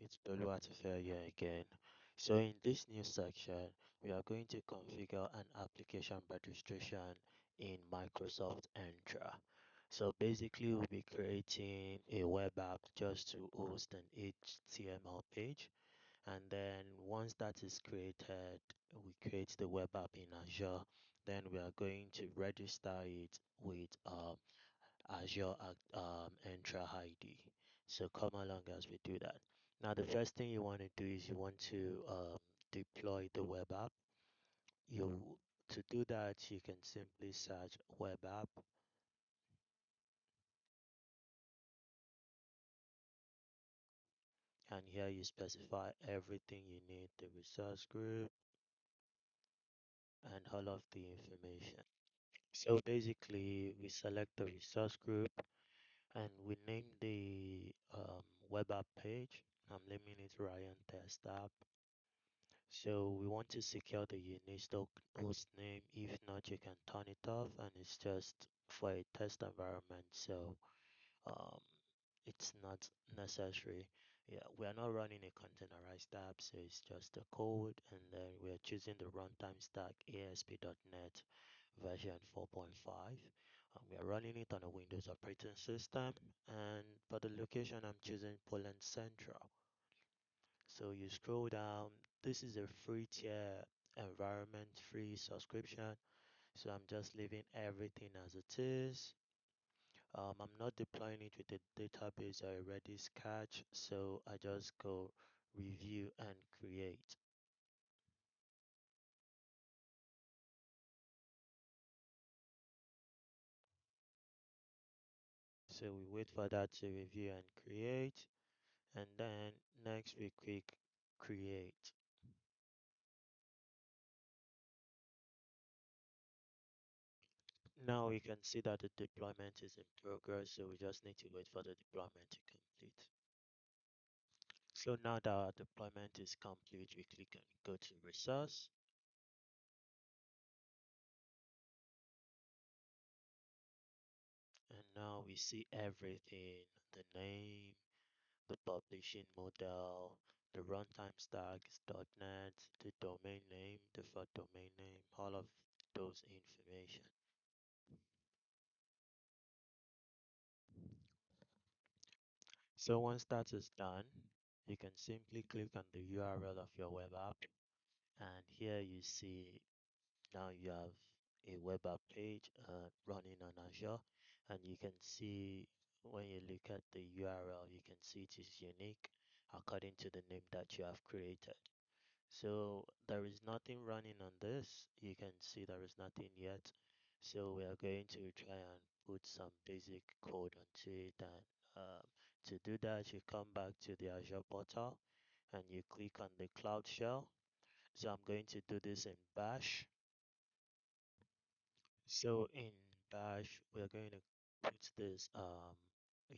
it's Boluwatife here again. So in this new section, we are going to configure an application registration in Microsoft Entra. So basically, we'll be creating a web app just to host an HTML page. And then once that is created, we create the web app in Azure. Then we are going to register it with Azure Entra ID. So come along as we do that. Now the first thing you want to do is you want to deploy the web app. You To do that, you can simply search web app, and here you specify everything you need, the resource group and all of the information. So basically we select the resource group and we name the web app page. I'm naming it Ryan Test App. So we want to secure the unique host name. If not, you can turn it off, and it's just for a test environment. So um, it's not necessary. Yeah, we are not running a containerized app, so it's just the code, and then we are choosing the runtime stack ASP.NET version 4.5. We are running it on a Windows operating system, and for the location, I'm choosing Poland Central. So you scroll down. This is a free tier environment, free subscription. So I'm just leaving everything as it is. I'm not deploying it with a database I already sketched. So I just go review and create. So we wait for that to review and create. And then next we click create. Now we can see that the deployment is in progress. So we just need to wait for the deployment to complete. So now that our deployment is complete, we click on go to resource. And now we see everything, the name, the publishing model, the runtime stack is .NET, the domain name, the default domain name, all of those information. So once that is done, you can simply click on the URL of your web app, and here you see now you have a web app page running on Azure, and you can see when you look at the URL, you can see it is unique according to the name that you have created. So there is nothing running on this. You can see there is nothing yet. So we are going to try and put some basic code onto it. And to do that, you come back to the Azure portal and you click on the Cloud Shell. So I'm going to do this in Bash. So in Bash, we're going to put this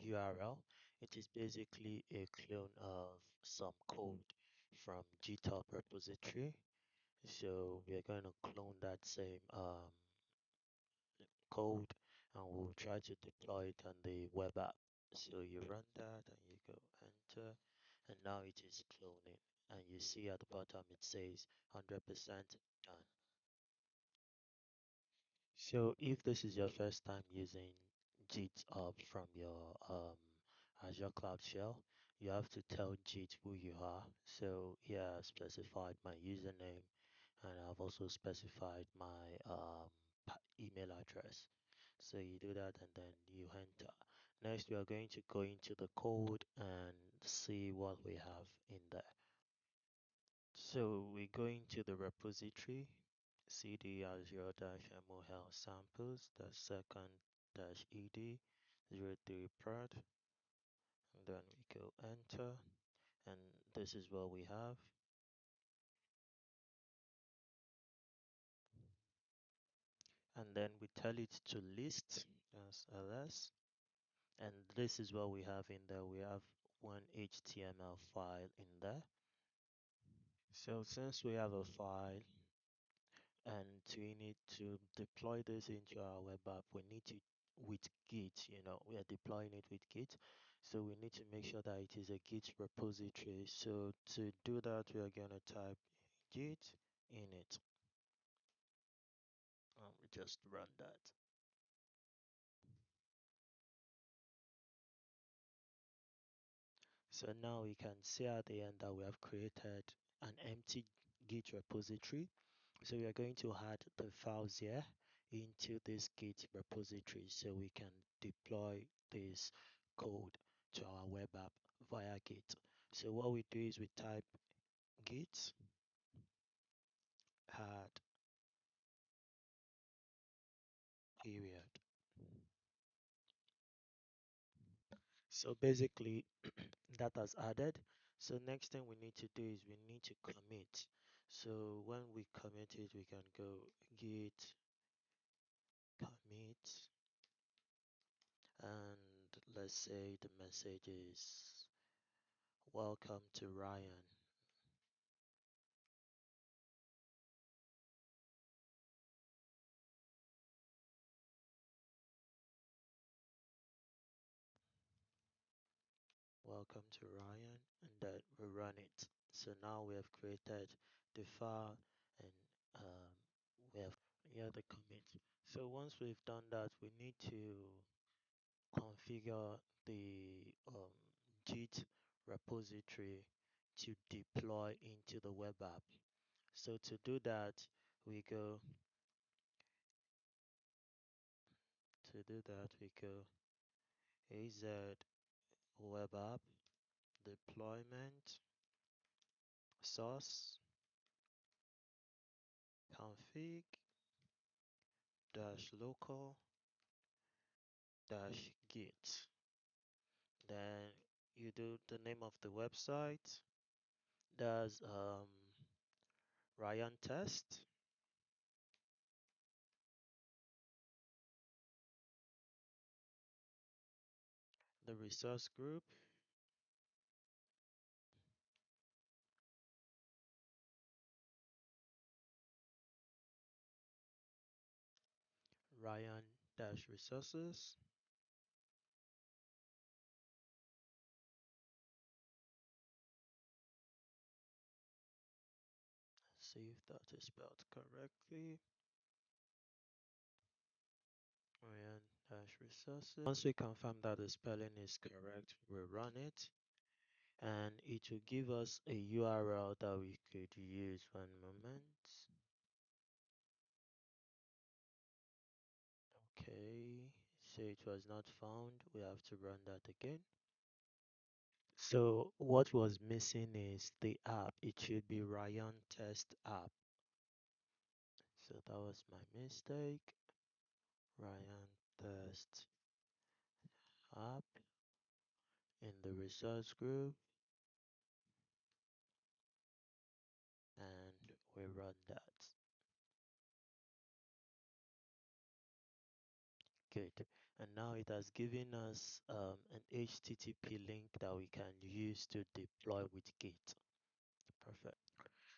URL. It is basically a clone of some code from GitHub repository. So we're going to clone that same code and we'll try to deploy it on the web app. So you run that and you go enter, and now it is cloning. And you see at the bottom it says 100% done. So if this is your first time using GitHub from your Azure Cloud Shell, you have to tell Git who you are. So here I've specified my username and I've also specified my email address. So you do that and then you enter. Next, we are going to go into the code and see what we have in there. So we go into the repository, cd azure mol samples, the second dash ed 03 prod, and then we go enter, and this is what we have. And then we tell it to list as ls, and this is what we have in there. We have one HTML file in there. So since we have a file, and we need to deploy this into our web app, we need to with Git, we are deploying it with Git. So we need to make sure that it is a Git repository. So to do that, we are going to type Git init, and we just run that. So now we can see at the end that we have created an empty Git repository. So we are going to add the files here into this Git repository so we can deploy this code to our web app via Git. So what we do is we type Git add period. So basically that has added. So next thing we need to do is we need to commit. So when we commit it, we can go git commit, and let's say the message is welcome to Ryan. Welcome to Ryan, and then we run it. So now we have created the file, and um, we have here the commit. So once we've done that, we need to configure the Git repository to deploy into the web app. So to do that, we go az web app deployment source config dash local dash git. Then you do the name of the website. That's Ryan Test. The resource group, Ryan dash resources. See if that is spelled correctly. Ryan dash resources. Once we confirm that the spelling is correct, we run it, and it will give us a URL that we could use. One moment. Okay, so it was not found. We have to run that again. So what was missing is the app. It should be Ryan Test app. So that was my mistake. Ryan Test app in the resource group, and we run that. Good. And now it has given us an HTTP link that we can use to deploy with Git. Perfect.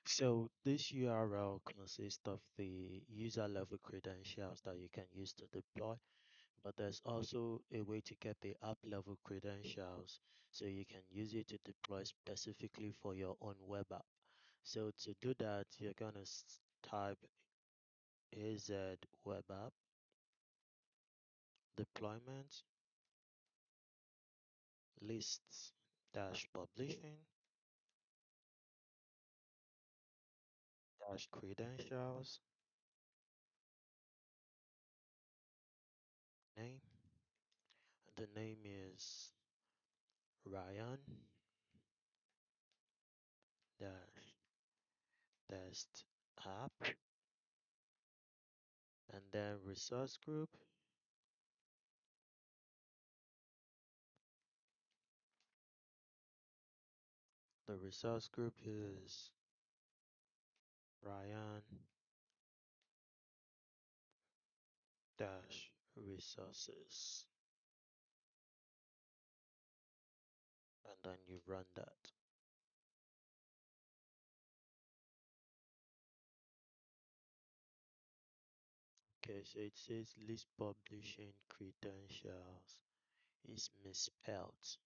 So this URL consists of the user level credentials that you can use to deploy, but there's also a way to get the app level credentials so you can use it to deploy specifically for your own web app. So to do that, you're gonna type az web app deployment lists dash publishing dash credentials name. The name is Ryan dash test app, and then resource group. The resource group is Ryan dash resources, and then you run that. Okay, so it says list publishing credentials is misspelled.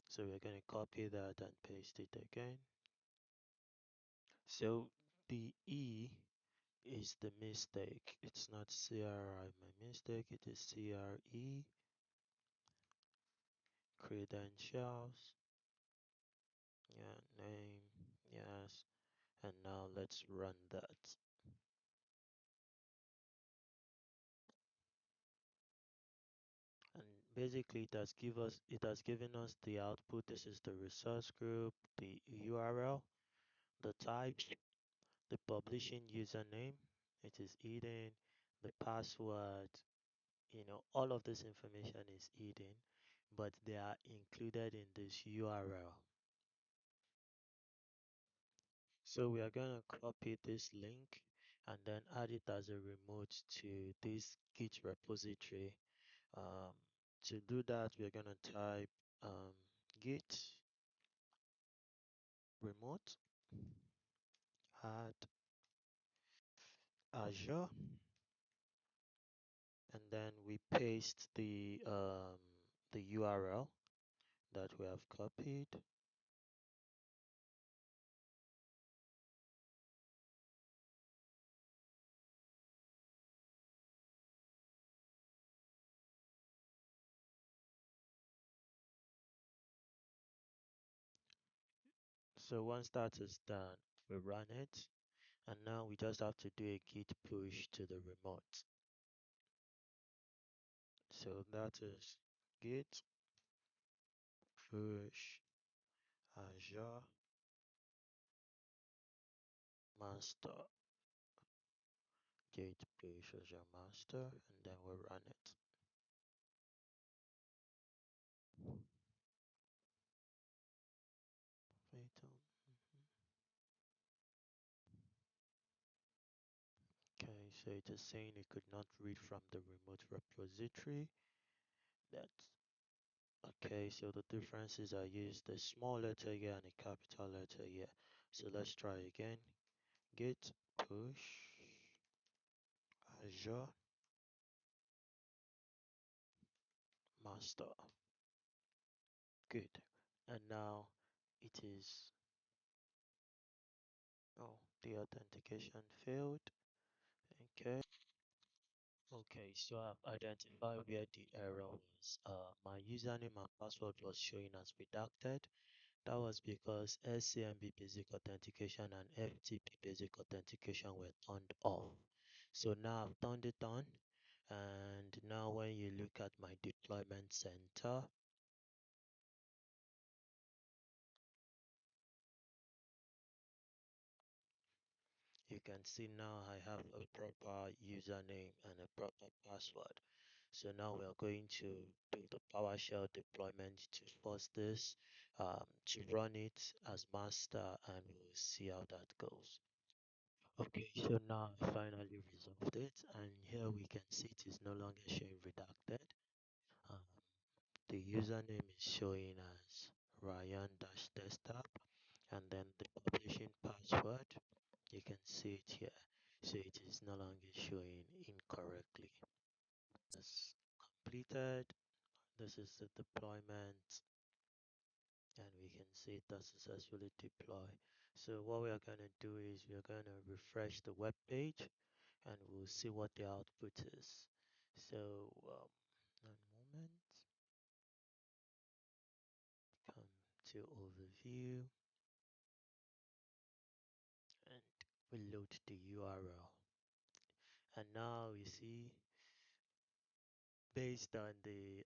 So we're going to copy that and paste it again. So the E is the mistake. It's not CRI, my mistake. It is CRE, credentials. Yeah, name. Yes. And now let's run that. And basically it has given us the output. This is the resource group, the URL, the types, the publishing username. It is Eden, the password, all of this information is hidden, but they are included in this URL. So we are going to copy this link and then add it as a remote to this Git repository. Um, to do that, we're going to type git remote add Azure, and then we paste the URL that we have copied. So once that is done, we run it, and now we just have to do a git push to the remote. So that is git push Azure master, git push Azure master, and then we run it. Fatal. Okay, so it is saying it could not read from the remote repository. That's okay, so the differences I used a small letter here and a capital letter here. So let's try again. Git push Azure master. Good. And now it is, oh, the authentication failed. Okay. Okay, so I've identified where the error was. My username and password was showing as redacted. That was because SCMP basic authentication and FTP basic authentication were turned off. So now I've turned it on, and now when you look at my deployment center, you can see now I have a proper username and a proper password. So now we are going to do the PowerShell deployment to force this to run it as master, and we'll see how that goes. Okay, so now I finally resolved it, and here we can see it is no longer showing redacted. Um, the username is showing as Ryan-desktop, and then the publishing password, you can see it here. So it is no longer showing incorrectly. That's completed. This is the deployment, and we can see it does successfully deploy. So what we are going to do is we are going to refresh the web page, and we'll see what the output is. So, one moment, come to overview, and we load the URL. And now you see, based on the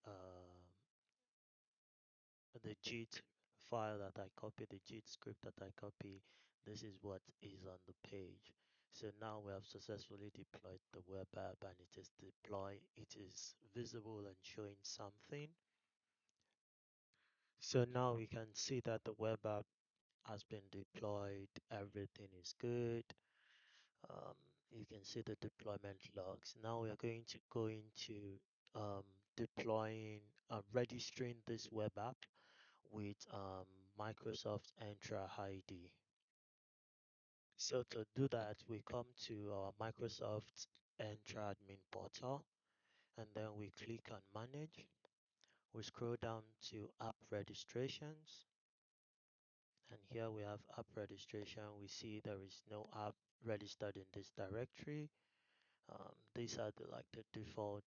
JIT file that I copy, the JIT script that I copy, this is what is on the page. So now we have successfully deployed the web app, and it is deployed, it is visible and showing something. So now we can see that the web app has been deployed, everything is good. You can see the deployment logs. Now we are going to go into deploying, registering this web app with Microsoft Entra ID. So to do that, we come to our Microsoft Entra admin portal, and then we click on manage. We scroll down to app registrations, and here we have app registration. We see there is no app registered in this directory. These are the default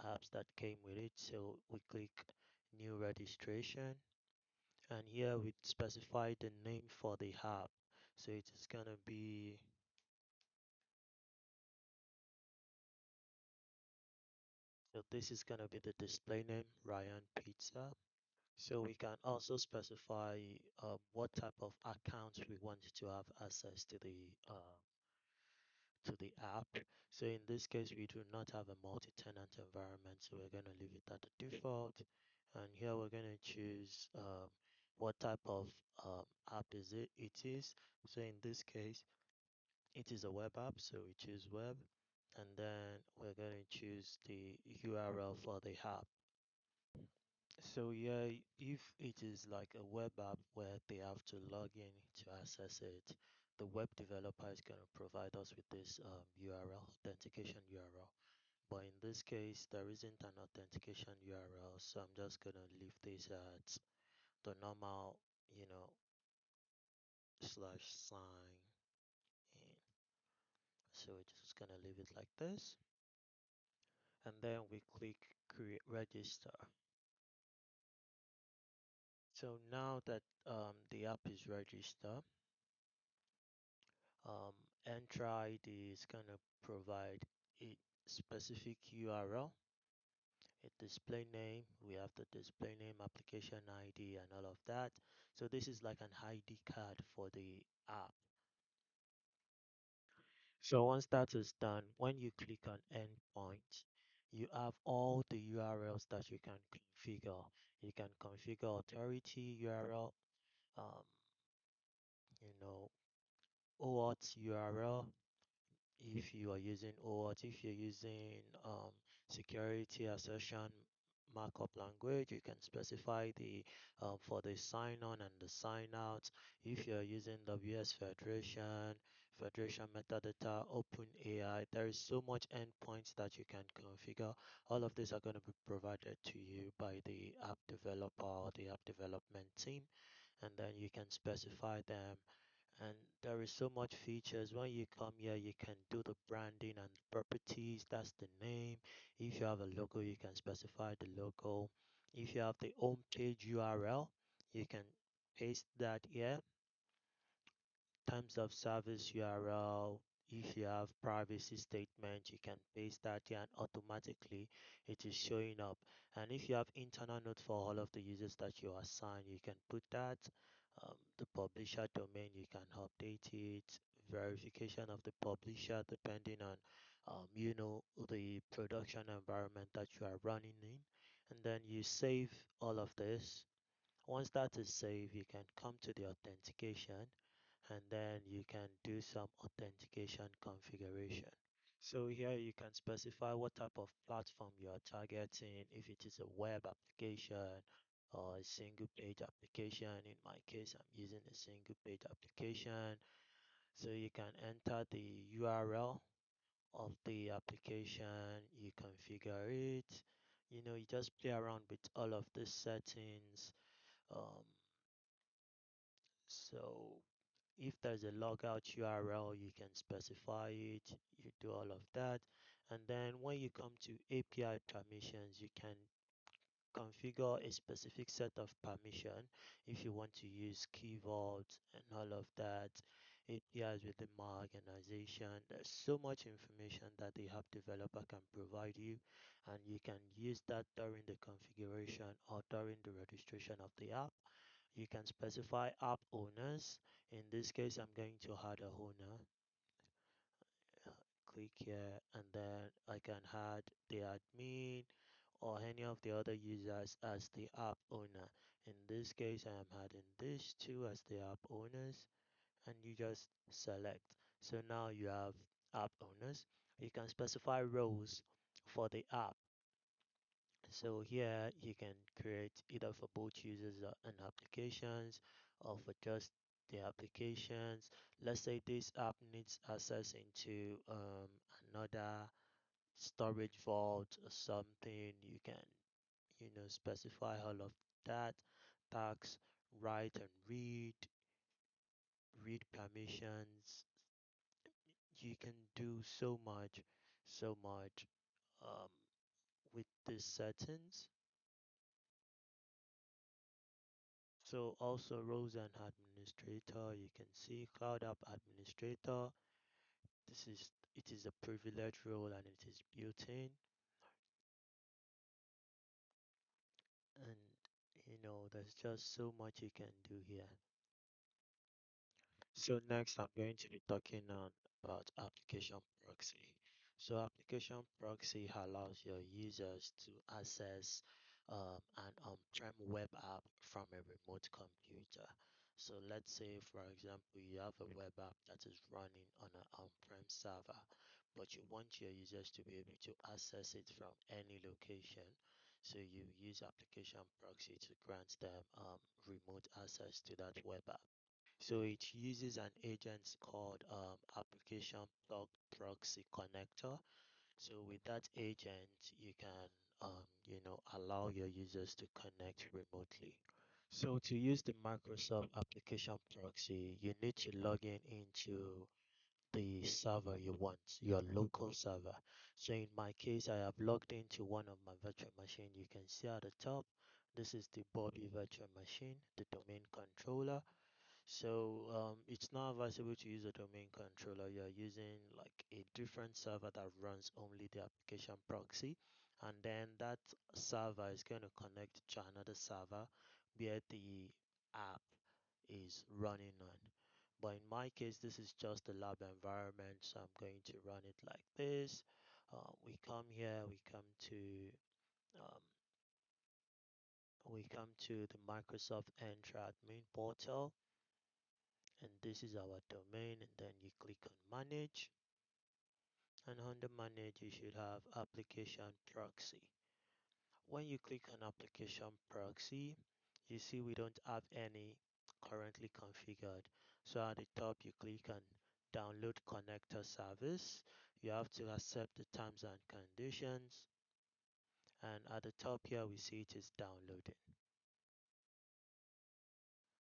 apps that came with it. So we click new registration, and here we specify the name for the app. So it is gonna be, so this is gonna be the display name, Ryan Pizza. So we can also specify what type of accounts we want to have access to the app. So in this case, we do not have a multi-tenant environment, so we're going to leave it at the default. And here we're going to choose what type of app is it. It is. So in this case, it is a web app, so we choose web, and then we're going to choose the URL for the app. So yeah, if it is like a web app where they have to log in to access it, the web developer is going to provide us with this URL, authentication URL. But in this case, there isn't an authentication URL, so I'm just going to leave this at the normal, slash sign in. So we're just going to leave it like this. And then we click create register. So now that the app is registered, Entra ID is going to provide a specific URL, a display name. We have the display name, application ID, and all of that. So this is like an ID card for the app. So once that is done, when you click on endpoint, you have all the URLs that you can configure. You can configure authority URL, um, you know, OAuth URL, if you are using OAuth, if you're using security assertion markup language, you can specify the for the sign on and the sign out. If you're using WS Federation, Federation metadata, OpenAI, there is so much endpoints that you can configure. All of these are going to be provided to you by the app developer or the app development team, and then you can specify them. And there is so much features. When you come here, you can do the branding and properties. That's the name. If you have a logo, you can specify the logo. If you have the home page URL, you can paste that here. Terms of service URL. If you have privacy statement, you can paste that here and automatically it is showing up. And if you have internal note for all of the users that you assign, you can put that. The publisher domain, you can update it. Verification of the publisher depending on the production environment that you are running in. And then you save all of this. Once that is saved, you can come to the authentication, and then you can do some authentication configuration. So here you can specify what type of platform you are targeting, if it is a web application or a single page application. In my case, I'm using a single page application. So you can enter the URL of the application, you configure it, you just play around with all of the settings. Um, so if there's a logout URL, you can specify it, you do all of that. And then when you come to API permissions, you can configure a specific set of permission if you want to use key vault and all of that. APIs within my organization. There's so much information that the app developer can provide you, and you can use that during the configuration or during the registration of the app. You can specify app owners. In this case, I'm going to add a owner. Click here, and then I can add the admin or any of the other users as the app owner. In this case, I am adding these two as the app owners, and you just select. So now you have app owners. You can specify roles for the app. So here you can create either for both users and applications, or for just the applications. Let's say this app needs access into another storage vault or something. You can specify all of that, tags, write and read permissions. You can do so much um, with these settings. So also roles and administrator, you can see cloud app administrator. It is a privileged role and it is built in. And there's just so much you can do here. So next I'm going to be talking on about application proxy. So application proxy allows your users to access an on-prem web app from a remote computer. So let's say, for example, you have a web app that is running on an on-prem server, but you want your users to be able to access it from any location. So you use application proxy to grant them remote access to that web app. So it uses an agent called application plug proxy connector. So with that agent, you can allow your users to connect remotely. So to use the Microsoft application proxy, you need to log in into the server you want, your local server. So in my case, I have logged into one of my virtual machine. You can see at the top, this is the Bobby virtual machine, the domain controller. So it's not advisable to use a domain controller. You're using like a different server that runs only the application proxy, and then that server is going to connect to another server where the app is running on. But in my case, this is just a lab environment, so I'm going to run it like this. We come here, um, we come to the Microsoft Entra admin portal, and this is our domain, and then you click on manage, and under manage you should have application proxy. When you click on application proxy, you see we don't have any currently configured. So at the top you click on download connector service. You have to accept the terms and conditions, and at the top here we see it is downloading.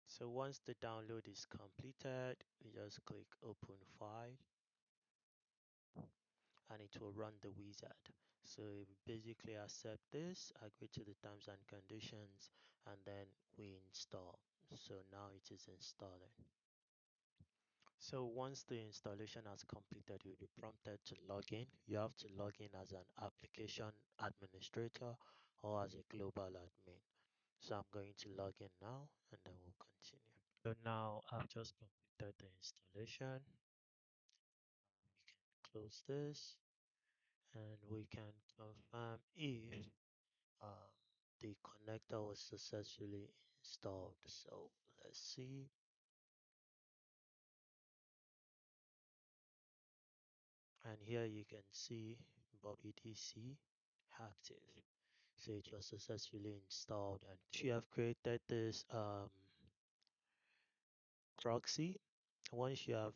So once the download is completed, we just click open file, and it will run the wizard. So we basically accept this, agree to the terms and conditions, and then we install. So now it is installing. So once the installation has completed, you'll be prompted to log in. You have to log in as an application administrator or as a global admin. So I'm going to log in now, and then we'll continue. So now I've just completed the installation. We can close this, and we can confirm if um, the connector was successfully installed. So let's see. And here you can see Bobby DC active. So it was successfully installed. And if you have created this proxy, once you have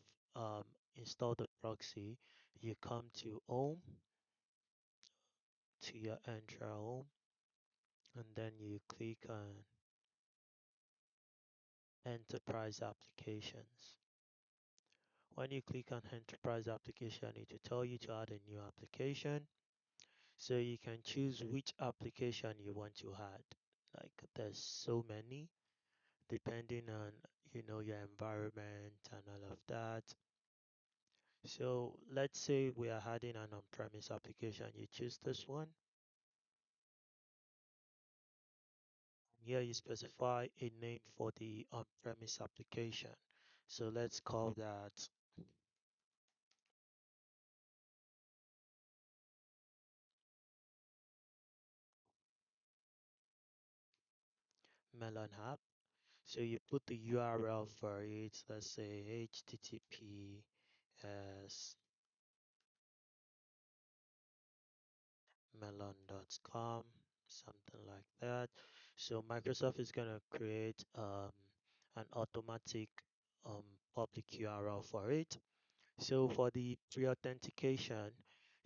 installed the proxy, you come to home, to your Entra home, and then you click on enterprise applications. When you click on enterprise application, it will tell you to add a new application. So you can choose which application you want to add. Like there's so many depending on your environment and all of that. So let's say we are adding an on-premise application. You choose this one. Here you specify a name for the on-premise application. So let's call that Melon app. So you put the URL for it. Let's say https melon.com, something like that. So Microsoft is going to create an automatic public URL for it. So for the pre-authentication,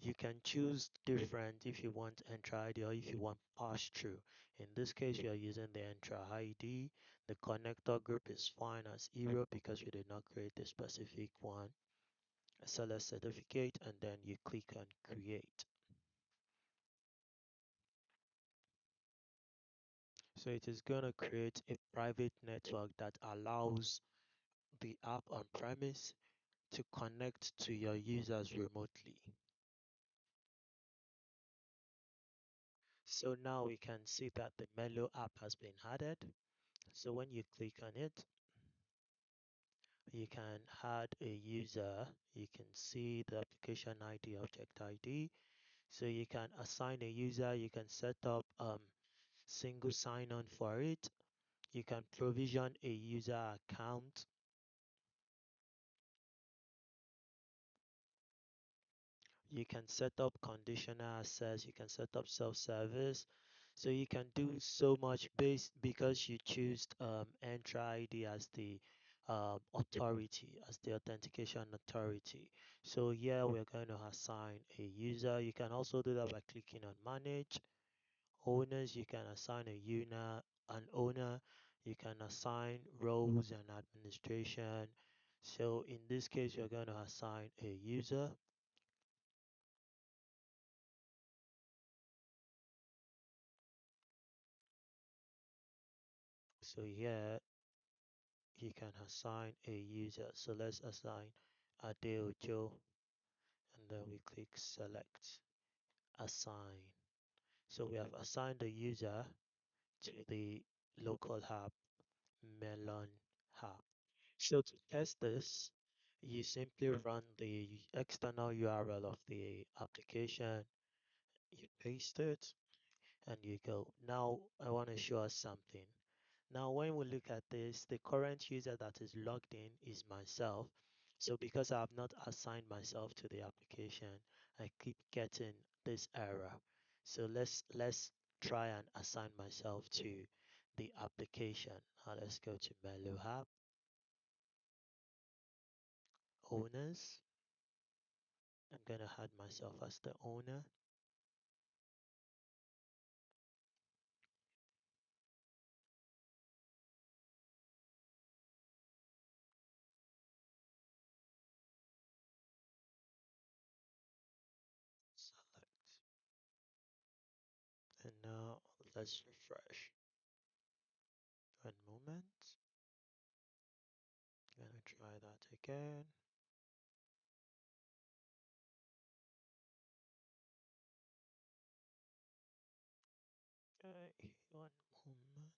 You can choose different if you want Entra ID or if you want pass through. In this case, you are using the Entra ID. The connector group is fine as Europe because we did not create a specific one. Select certificate and then you click on create. So it is going to create a private network that allows the app on premise to connect to your users remotely. So now we can see that the Melo app has been added. So when you click on it, you can add a user. You can see the application ID, object ID. So you can assign a user. You can set up single sign-on for it. You can provision a user account. You can set up conditional access. You can set up self-service. So you can do so much based because you choose Entra ID as the authority, as the authentication authority. So here we're going to assign a user. You can also do that by clicking on manage. Owners, you can assign an owner. You can assign roles and administration. So in this case, you're going to assign a user. So here you can assign a user. So let's assign Adeo Joe and then we click select assign. So we have assigned the user to the local app Melon app. So to test this, you simply run the external URL of the application, you paste it, and you go. Now I want to show us something. Now when we look at this, the current user that is logged in is myself. So because I have not assigned myself to the application, I keep getting this error. So let's try and assign myself to the application. Now let's go to Melo app, owners. I'm gonna add myself as the owner. Select. And now let's refresh. One moment. Gonna try that again. Okay, one moment.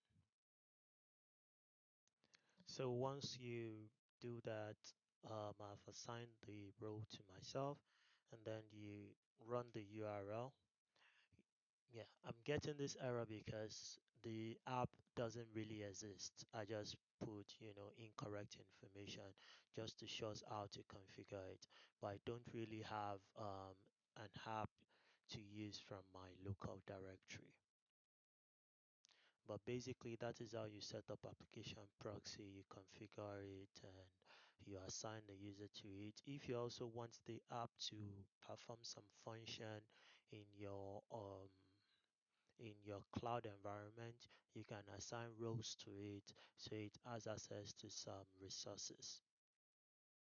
So once you do that, I've assigned the role to myself, and then you run the URL. Yeah, I'm getting this error because the app doesn't really exist. I just put, incorrect information just to show us how to configure it, but I don't really have an app to use from my local directory. But basically, that is how you set up application proxy. You configure it and you assign the user to it. If you also want the app to perform some function in your cloud environment, you can assign roles to it so it has access to some resources.